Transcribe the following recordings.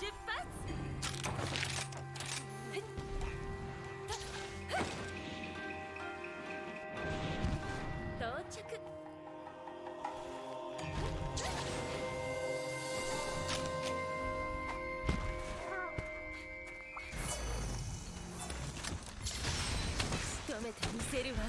仕留めてみせるわ。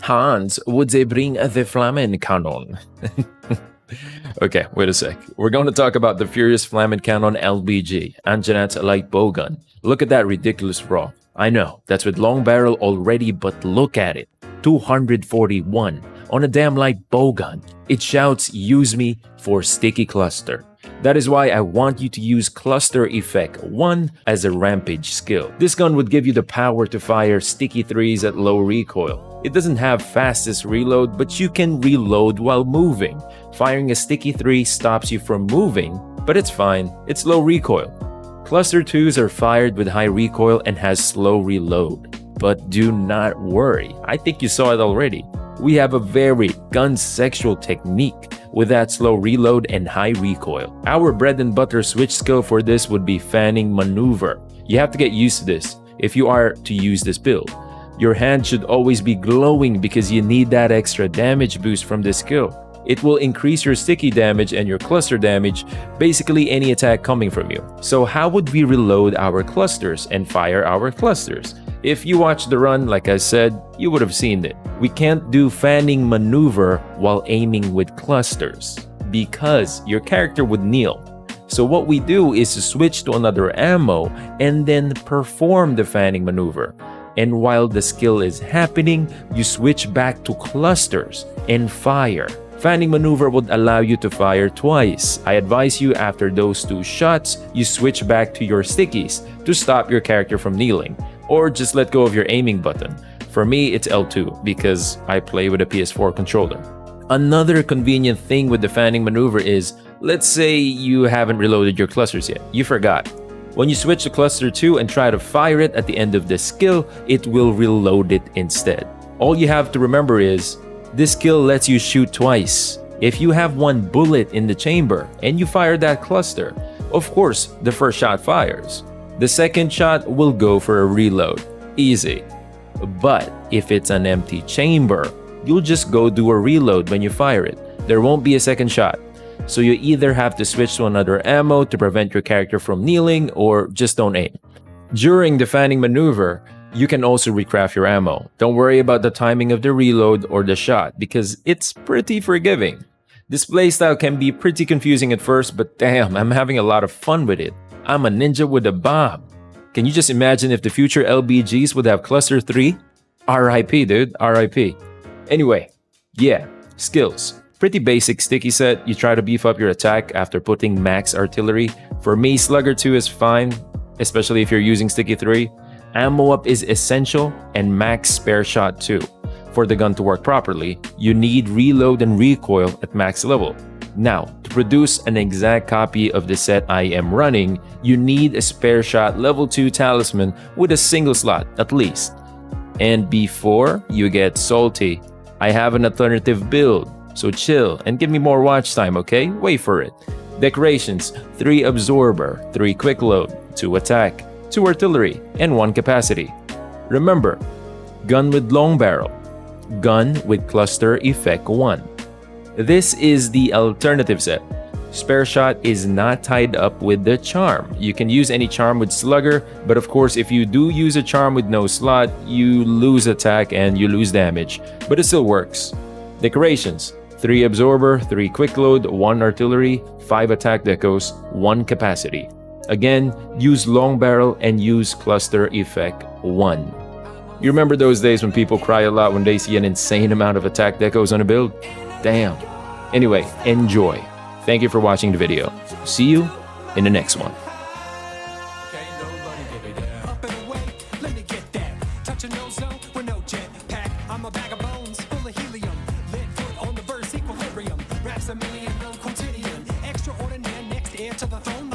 Hanz, would they bring the Flamen Cannon? Okay, wait a sec. We're going to talk about the Furious Flamen Cannon LBG, Anjanet's light bowgun. Look at that ridiculous raw. I know, that's with long barrel already, but look at it. 241 on a damn light bowgun. It shouts, use me for sticky cluster. That is why I want you to use Cluster Effect 1 as a rampage skill. This gun would give you the power to fire sticky 3s at low recoil. It doesn't have fastest reload, but you can reload while moving. Firing a sticky 3 stops you from moving, but it's fine, it's low recoil. Cluster 2s are fired with high recoil and has slow reload. But do not worry, I think you saw it already. We have a very gun-sexual technique with that slow reload and high recoil. Our bread and butter switch skill for this would be fanning maneuver. You have to get used to this if you are to use this build. Your hand should always be glowing because you need that extra damage boost from this skill. It will increase your sticky damage and your cluster damage, basically any attack coming from you. So how would we reload our clusters and fire our clusters? If you watched the run, like I said, you would have seen it. We can't do fanning maneuver while aiming with clusters because your character would kneel. So what we do is to switch to another ammo and then perform the fanning maneuver. And while the skill is happening, you switch back to clusters and fire. Fanning maneuver would allow you to fire twice. I advise you after those 2 shots, you switch back to your stickies to stop your character from kneeling. Or just let go of your aiming button. For me, it's L2 because I play with a PS4 controller. Another convenient thing with the fanning maneuver is, let's say you haven't reloaded your clusters yet, you forgot. When you switch to cluster 2 and try to fire it at the end of the skill, it will reload it instead. All you have to remember is, this skill lets you shoot twice. If you have 1 bullet in the chamber and you fire that cluster, of course, the first shot fires. The second shot will go for a reload. Easy. But if it's an empty chamber, you'll just go do a reload when you fire it. There won't be a second shot. So you either have to switch to another ammo to prevent your character from kneeling or just don't aim. During the fanning maneuver, you can also recraft your ammo. Don't worry about the timing of the reload or the shot because it's pretty forgiving. This playstyle can be pretty confusing at first, but damn, I'm having a lot of fun with it. I'm a ninja with a bomb. Can you just imagine if the future LBGs would have cluster 3? RIP, dude, RIP. Anyway, yeah, skills. Pretty basic sticky set. You try to beef up your attack after putting max artillery. For me, Slugger 2 is fine, especially if you're using sticky 3. Ammo up is essential and max spare shot 2. For the gun to work properly, you need reload and recoil at max level. Now, to produce an exact copy of the set I am running, you need a spare shot level 2 talisman with a single slot at least. And before you get salty, I have an alternative build, so chill and give me more watch time, okay? Wait for it. Decorations, 3 absorber, 3 quick load, 2 attack, 2 artillery, and 1 capacity. Remember, gun with long barrel, gun with cluster effect 1. This is the alternative set. Spare shot is not tied up with the charm. You can use any charm with Slugger, but of course if you do use a charm with no slot, you lose attack and you lose damage, but it still works. Decorations, 3 absorber, 3 quick load, 1 artillery, 5 attack decos, 1 capacity. Again, use long barrel and use cluster effect 1. You remember those days when people cry a lot when they see an insane amount of attack decos on a build? Damn. Anyway, enjoy. Thank you for watching the video. See you in the next one. I'm a bag of bones full of helium. Lead foot on the verse, equilibrium. Raps a million, no quotidian. Extraordinary, next heir to the throne.